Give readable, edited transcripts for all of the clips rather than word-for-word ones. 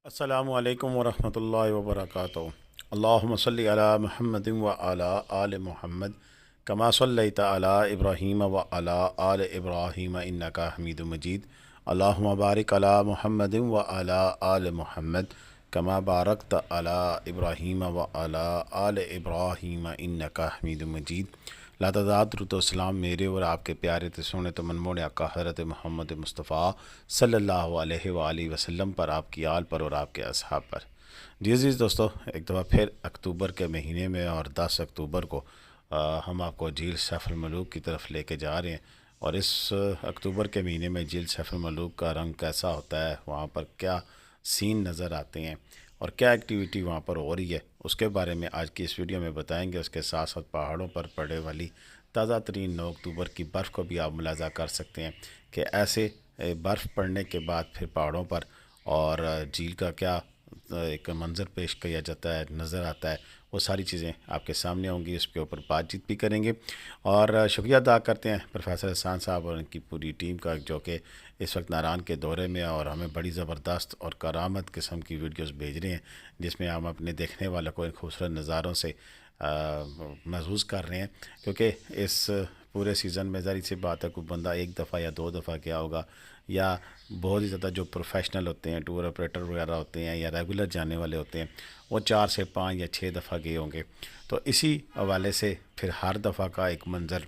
अस्सलामुअलैकुम वरहमतुल्लाहि वबरकातुहू। अल्लाहुम्मा सल्लि अला मुहम्मदिन व अला आलि मुहम्मद कमा सल्लैता अला इब्राहीम व अला आलि इब्राहीम इन्नका हमीदुम मजीद। अल्लाहुम्मा बारिक अला मुहम्मदिन व अला आलि मुहम्मद कमा बारकता अला इब्राहीम व अला आलि इब्राहीम इन्नका हमीदुम मजीद। लातदात रुतोसलाम मेरे और आपके प्यारे ते सोने तो मनमोड़ आका हज़रत मोहम्मद मुस्तफ़ा सल्लल्लाहु अलैहि वालैहि वसल्लम पर, आपकी आल पर और आपके असहाब पर। जी अज़ीज़ दोस्तों, एक दफ़ा फिर अक्टूबर के महीने में और 10 अक्टूबर को हम आपको झील सैफुल मलूक की तरफ लेके जा रहे हैं। और इस अक्टूबर के महीने में झील सैफुल मलूक का रंग कैसा होता है, वहाँ पर क्या सीन नज़र आते हैं और क्या एक्टिविटी वहाँ पर हो रही है, उसके बारे में आज की इस वीडियो में बताएंगे। उसके साथ साथ पहाड़ों पर पड़ने वाली ताज़ा तरीन 9 अक्टूबर की बर्फ़ को भी आप मुलाज़ा कर सकते हैं कि ऐसे बर्फ़ पड़ने के बाद फिर पहाड़ों पर और झील का क्या एक मंज़र पेश किया जाता है, नज़र आता है। वो सारी चीज़ें आपके सामने होंगी, इसके ऊपर बातचीत भी करेंगे। और शुक्रिया अदा करते हैं प्रोफेसर हसन साहब और उनकी पूरी टीम का, जो कि इस वक्त नारान के दौरे में और हमें बड़ी ज़बरदस्त और करामत किस्म की वीडियोस भेज रहे हैं, जिसमें हम अपने देखने वालों को इन खूबसूरत नज़ारों से महसूस कर रहे हैं। क्योंकि इस पूरे सीज़न में ज़ाहिर सी बात है, कोई बंदा एक दफ़ा या दो दफ़ा गया होगा, या बहुत ही ज़्यादा जो प्रोफेशनल होते हैं, टूर ऑपरेटर वगैरह होते हैं या रेगुलर जाने वाले होते हैं, वो 4 से 5 या 6 दफ़ा गए होंगे। तो इसी हवाले से फिर हर दफ़ा का एक मंज़र,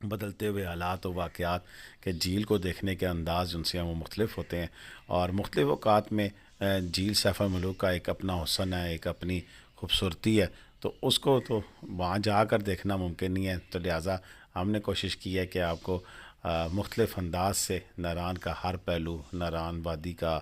बदलते हुए हालात व वाक़यात के झील को देखने के अंदाज़ उनसे वो मुख्तलिफ़ होते हैं। और मुख्तलिफ़ औक़ात में झील सैफुल मलूक का एक अपना हुस्न है, एक अपनी खूबसूरती है। तो उसको तो वहाँ जाकर देखना मुमकिन नहीं है। तो लिहाजा हमने कोशिश की है कि आपको मुख्तलिफ़ अंदाज से नारान का हर पहलू, नारान वादी का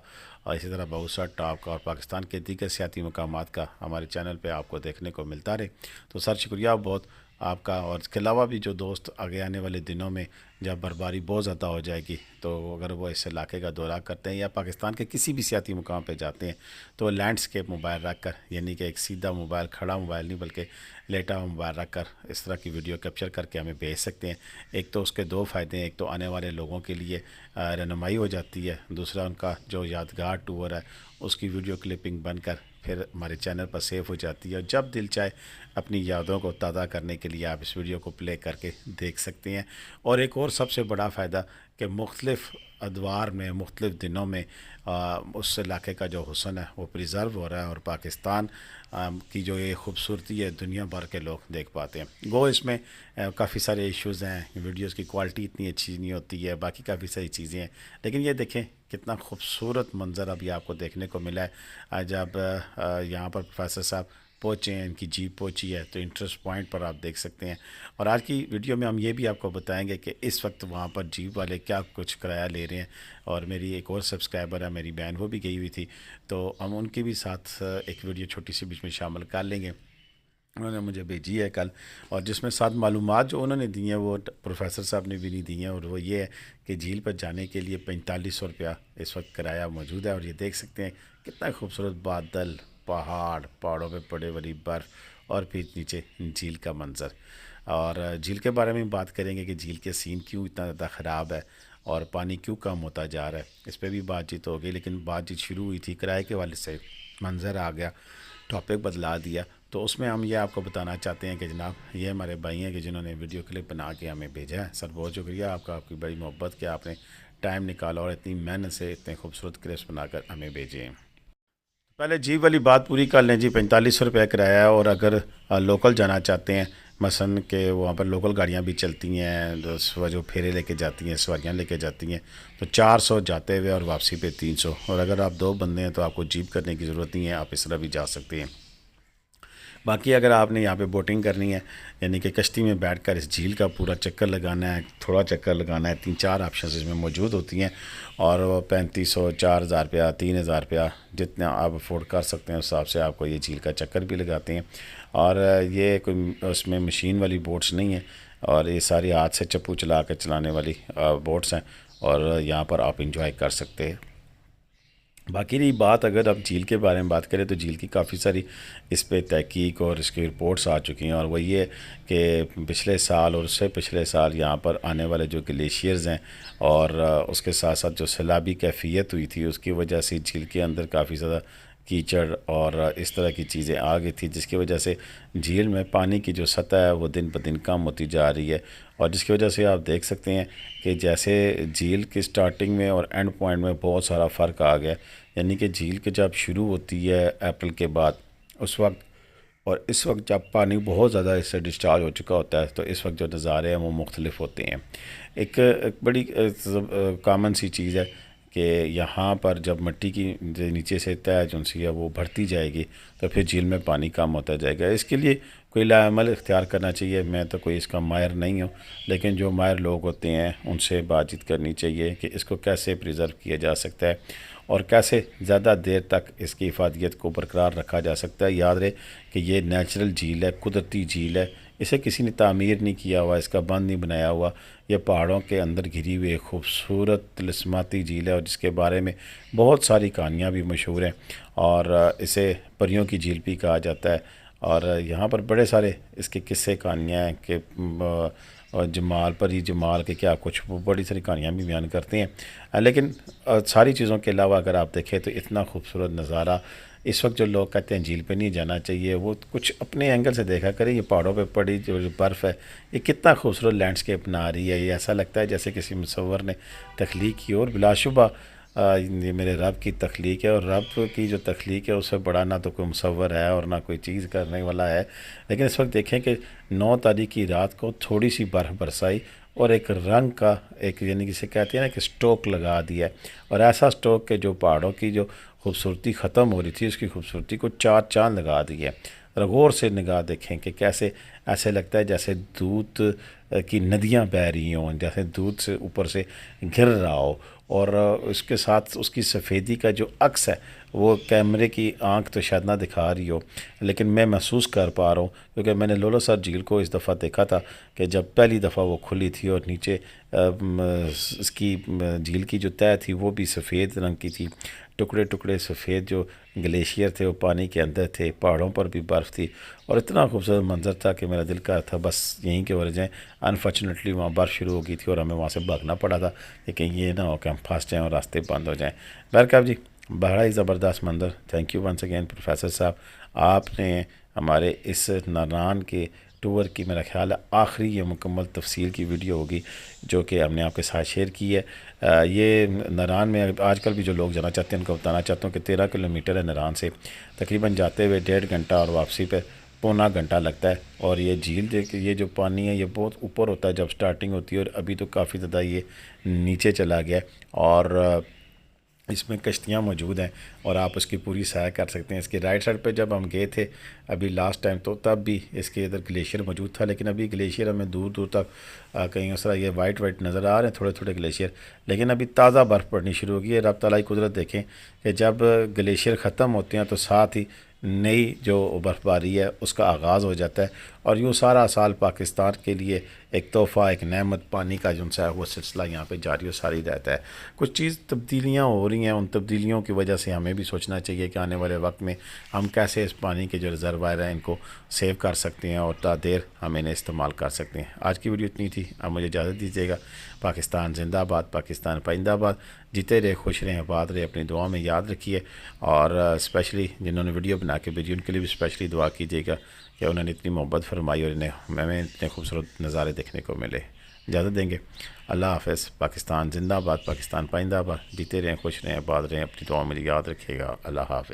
और इसी तरह बहुसर टॉप का और पाकिस्तान के दीगर सियाती मकामात का हमारे चैनल पे आपको देखने को मिलता रहे। तो सर शुक्रिया बहुत आपका। और इसके अलावा भी जो दोस्त आगे आने वाले दिनों में जब बर्फबारी बहुत ज़्यादा हो जाएगी, तो अगर वो इस इलाके का दौरा करते हैं या पाकिस्तान के किसी भी सियाती मुकाम पे जाते हैं, तो लैंडस्केप मोबाइल रख कर, यानी कि एक सीधा मोबाइल, खड़ा मोबाइल नहीं बल्कि लेटा हुआ मोबाइल रख कर इस तरह की वीडियो कैप्चर करके हमें भेज सकते हैं। एक तो उसके दो फ़ायदे हैं, एक तो आने वाले लोगों के लिए रहनुमाई हो जाती है, दूसरा उनका जो यादगार टूर है उसकी वीडियो क्लिपिंग बनकर फिर हमारे चैनल पर सेव हो जाती है। और जब दिल चाहे अपनी यादों को ताज़ा करने के लिए आप इस वीडियो को प्ले करके देख सकते हैं। और एक और सबसे बड़ा फ़ायदा कि मुख्तलिफ़ अदवार में, मुख्तलिफ़ दिनों में उस इलाके का जो हुस्न है वो प्रिज़र्व हो रहा है, और पाकिस्तान की जो ये खूबसूरती है दुनिया भर के लोग देख पाते हैं। गो इसमें काफ़ी सारे इश्यूज़ हैं, वीडियोस की क्वालिटी इतनी अच्छी नहीं होती है, बाकी काफ़ी सारी चीज़ें हैं, लेकिन ये देखें कितना खूबसूरत मंज़र अभी आपको देखने को मिला है। जब यहाँ पर प्रोफेसर साहब पहुँचे हैं, इनकी जीप पहुँची है, तो इंटरेस्ट पॉइंट पर आप देख सकते हैं। और आज की वीडियो में हम ये भी आपको बताएंगे कि इस वक्त वहाँ पर जीप वाले क्या कुछ किराया ले रहे हैं। और मेरी एक और सब्सक्राइबर है, मेरी बहन, वो भी गई हुई थी, तो हम उनके भी साथ एक वीडियो छोटी सी बीच में शामिल कर लेंगे। उन्होंने मुझे भेजी है कल, और जिसमें साथ मालूमात जो उन्होंने दी हैं वो प्रोफेसर साहब ने भी नहीं दी हैं। और वो ये है कि झील पर जाने के लिए 4500 रुपया इस वक्त किराया मौजूद है। और ये देख सकते हैं कितना खूबसूरत बादल, पहाड़, पहाड़ों पे पड़े वाली बर्फ़ और फिर नीचे झील का मंज़र। और झील के बारे में बात करेंगे कि झील के सीन क्यों इतना ज़्यादा ख़राब है और पानी क्यों कम होता जा रहा है, इस पर भी बातचीत हो गई। लेकिन बातचीत शुरू हुई थी किराए के वाले से, मंज़र आ गया, टॉपिक बदला दिया। तो उसमें हम ये आपको बताना चाहते हैं कि जनाब ये हमारे भाई हैं कि जिन्होंने वीडियो क्लिप बना के हमें भेजा है। सर बहुत शुक्रिया आपका, आपकी बड़ी मोहब्बत कि आपने टाइम निकाला और इतनी मेहनत से इतने खूबसूरत क्लिप्स बनाकर हमें भेजे हैं। पहले जी वाली बात पूरी कर लें जी। 4500 रुपये किराया है, और अगर लोकल जाना चाहते हैं, मसन के वहाँ पर लोकल गाड़ियाँ भी चलती हैं, जो फेरे लेके जाती हैं, सवारियाँ लेके जाती हैं, तो 400 जाते हुए और वापसी पे 300। और अगर आप दो बंदे हैं तो आपको जीप करने की ज़रूरत नहीं है, आप इस तरह भी जा सकते हैं। बाकी अगर आपने यहाँ पे बोटिंग करनी है, यानी कि कश्ती में बैठकर इस झील का पूरा चक्कर लगाना है, थोड़ा चक्कर लगाना है, 3-4 ऑप्शन इसमें मौजूद होती हैं। और 3500, 4000 रुपया, 3000 रुपया, जितना आप अफोर्ड कर सकते हैं उस हिसाब से आपको ये झील का चक्कर भी लगाते हैं। और ये कोई उसमें मशीन वाली बोट्स नहीं है, और ये सारी हाथ से चप्पू चला कर चलाने वाली बोट्स हैं, और यहाँ पर आप इंजॉय कर सकते हैं। बाकी रही बात, अगर अब झील के बारे में बात करें तो झील की काफ़ी सारी इस पे तहकीक और इसकी रिपोर्ट्स आ चुकी हैं, और वही है कि पिछले साल और उससे पिछले साल यहाँ पर आने वाले जो ग्लेशियर्स हैं और उसके साथ साथ जो सैलाबी कैफियत हुई थी, उसकी वजह से झील के अंदर काफ़ी ज़्यादा कीचड़ और इस तरह की चीज़ें आ गई थी, जिसकी वजह से झील में पानी की जो सतह है वो दिन ब दिन कम होती जा रही है। और जिसकी वजह से आप देख सकते हैं कि जैसे झील की स्टार्टिंग में और एंड पॉइंट में बहुत सारा फ़र्क आ गया। यानी कि झील के जब शुरू होती है अप्रैल के बाद उस वक्त, और इस वक्त जब पानी बहुत ज़्यादा इससे डिस्चार्ज हो चुका होता है, तो इस वक्त जो नज़ारे हैं वो मुख्तलिफ होते हैं। एक बड़ी कॉमन सी चीज़ है कि यहाँ पर जब मिट्टी की जो नीचे से तय जो सी है वो बढ़ती जाएगी, तो फिर झील में पानी कम होता जाएगा। इसके लिए कोई लाअमल इख्तियार करना चाहिए। मैं तो कोई इसका माहिर नहीं हूँ, लेकिन जो माहिर लोग होते हैं उनसे बातचीत करनी चाहिए कि इसको कैसे प्रिज़र्व किया जा सकता है और कैसे ज़्यादा देर तक इसकी हिफाजत को बरकरार रखा जा सकता है। याद रहे कि ये नेचुरल झील है, कुदरती झील है, इसे किसी ने तामीर नहीं किया हुआ, इसका बंद नहीं बनाया हुआ। यह पहाड़ों के अंदर घिरी हुई एक खूबसूरत तिलिस्माती झील है, और जिसके बारे में बहुत सारी कहानियाँ भी मशहूर हैं, और इसे परियों की झील भी कहा जाता है। और यहाँ पर बड़े सारे इसके किस्से कहानियाँ हैं कि और जमाल पर ही जमाल के क्या कुछ, वो बड़ी सारी कहानियाँ भी बयान करते हैं। लेकिन सारी चीज़ों के अलावा अगर आप देखें तो इतना खूबसूरत नज़ारा इस वक्त जो लोग कहते हैं झील पे नहीं जाना चाहिए, वो कुछ अपने एंगल से देखा करें। ये पहाड़ों पे पड़ी जो बर्फ़ है, ये कितना खूबसूरत लैंडस्केप बना रही है। ये ऐसा लगता है जैसे किसी मुसव्वर ने तख्लीक की, और बिलाशुबा ये मेरे रब की तख्लीक है, और रब की जो तख्लीक है उससे बड़ा ना तो कोई मुसव्वर है और ना कोई चीज़ करने वाला है। लेकिन इस वक्त देखें कि 9 तारीख की रात को थोड़ी सी बर्फ़ बरसाई और एक रंग का एक, यानी किसे कहते हैं ना कि स्ट्रोक लगा दिया, और ऐसा स्ट्रोक के जो पहाड़ों की जो खूबसूरती ख़त्म हो रही थी उसकी खूबसूरती को 4 चाँद लगा दिए। गौर से निगाह देखें कि कैसे ऐसे लगता है जैसे दूध की नदियाँ बह रही हों, जैसे दूध से ऊपर से गिर रहा हो, और उसके साथ उसकी सफ़ेदी का जो अक्स है वो कैमरे की आंख तो शायद ना दिखा रही हो, लेकिन मैं महसूस कर पा रहा हूँ, क्योंकि मैंने लोलोसर झील को इस दफ़ा देखा था कि जब पहली दफ़ा वो खुली थी, और नीचे इसकी झील की जो तह थी वो भी सफ़ेद रंग की थी। टुकड़े टुकड़े सफ़ेद जो ग्लेशियर थे वो पानी के अंदर थे, पहाड़ों पर भी बर्फ़ थी, और इतना खूबसूरत मंजर था कि मेरा दिल का था बस यहीं के वर जाएँ। अनफॉर्चुनेटली वहाँ बर्फ़ शुरू हो गई थी और हमें वहाँ से भागना पड़ा था कि कहीं ये ना हो कि हम फंस जाएँ और रास्ते बंद हो जाएँ। बहरकैफ जी, बड़ा ही ज़बरदस्त मंजर। Thank you once again professor साहब, आपने हमारे इस नारान के टूर की मेरा ख्याल है आखिरी ये मुकम्मल तफसील की वीडियो होगी जो कि हमने आपके साथ शेयर की है। ये नारान में आजकल भी जो लोग जाना चाहते हैं उनको बताना चाहता हूँ कि 13 किलोमीटर है नारान से, तकरीबन जाते हुए 1.5 घंटा और वापसी पे पौना घंटा लगता है। और ये झील ये जो पानी है ये बहुत ऊपर होता है जब स्टार्टिंग होती है, और अभी तो काफ़ी ज़्यादा ये नीचे चला गया है, और इसमें कश्तियाँ मौजूद हैं और आप उसकी पूरी सैर कर सकते हैं। इसके राइट साइड पे जब हम गए थे अभी लास्ट टाइम, तो तब भी इसके इधर ग्लेशियर मौजूद था, लेकिन अभी ग्लेशियर हमें दूर दूर तक कहीं उस तरह ये वाइट वाइट नज़र आ रहे हैं थोड़े थोड़े ग्लेशियर, लेकिन अभी ताज़ा बर्फ़ पड़नी शुरू हो गई है। रब ताला की कुदरत देखें कि जब ग्लेशियर ख़त्म होते हैं तो साथ ही नई जो बर्फ़बारी है उसका आगाज़ हो जाता है, और यूँ सारा साल पाकिस्तान के लिए एक तोहफ़ा, एक नेमत पानी का जो सा वो सिलसिला यहाँ पे जारी और सारी रहता है। कुछ चीज़ तब्दीलियाँ हो रही हैं, उन तब्दीलियों की वजह से हमें भी सोचना चाहिए कि आने वाले वक्त में हम कैसे इस पानी के जो रिजर्वायर हैं इनको सेव कर सकते हैं और देर हम इन्हें इस्तेमाल कर सकते हैं। आज की वीडियो इतनी थी, अब मुझे इजाज़त दीजिएगा। पाकिस्तान जिंदाबाद, पाकिस्तान पाइंदाबाद। जीते रहे, खुश रहें, आबाद रहे, अपनी दुआ में याद रखिए, और स्पेशली जिन्होंने वीडियो बना के भेजी उनके लिए भी स्पेशली दुआ कीजिएगा कि उन्होंने इतनी मोहब्बत फरमाई और इन्हें हमें इतने खूबसूरत नज़ारे देखने को मिले। इजाज़त देंगे। अल्लाह हाफ़िज़। पाकिस्तान जिंदाबाद, पाकिस्तान पाइंदाबाद। जीते रहें, खुश रहें, आबाद रहें, अपनी दुआ में याद रखिएगा। अल्लाह हाफ़िज़।